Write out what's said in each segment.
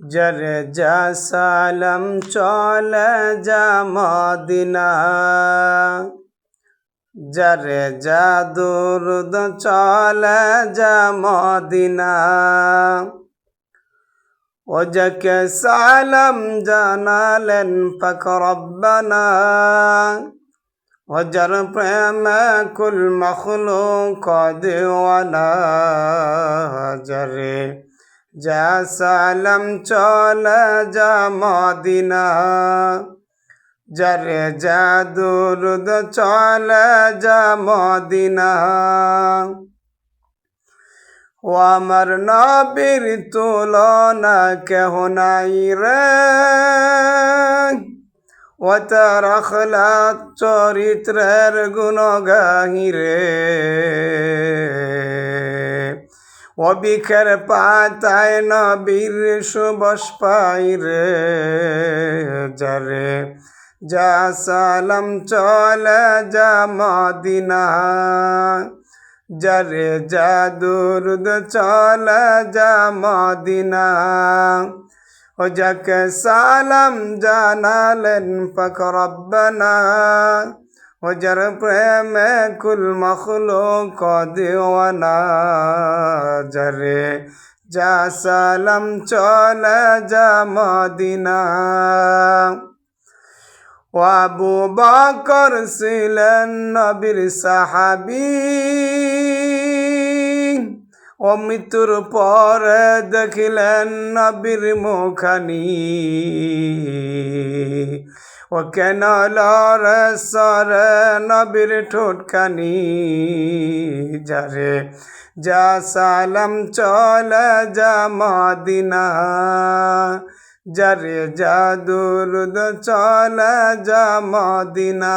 জরে যা সালাম চলে যা মদিনা, জরে যা দুরুদ চলে যা মদিনা। ও যাকে সালাম জানালেন পাক রব্বানা, ও যার প্রেমে কুল মখলুক দিওয়ানা। জরে যা সালাম চলে যা মদিনা, জরে যা দুরুদ চলে যা মদিনা। ও আমার নবীর তুলনা কেহ নাই রে, ও তার আখলাক চরিত্রের গুণ গাহি রে। ও বিখের পাতায় নবীর সুবাস পাই রে। জরে যা সালাম চলে যা মদিনা, জরে যা দুরুদ চলে যা মদিনা। ও যাকে সালাম জানালেন পাক রব্বানা, ও যার প্রেমে কুল মখলুক দিওয়ানা। জরে যা সালাম চলে যা মদিনা। ও আবু বকর ছিলেন নবীর সাহাবী, ও মৃত্যুর পরে দেখিলেন নবীর মুখানি। ও কেন লরে সরে নবীর ঠোঁটখানি। জরে যা সালাম চলে যা মদিনা, জরে যা দুরুদ চলে যা মদিনা।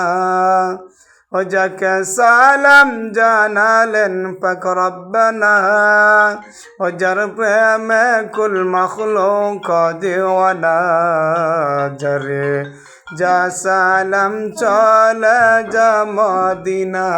ও যাকে সালাম জানালেন পাক রব্বানা, ও যার প্রেমে কুল মখলুক দিওয়ানা। জরে যা সালাম চলে যা মদিনা।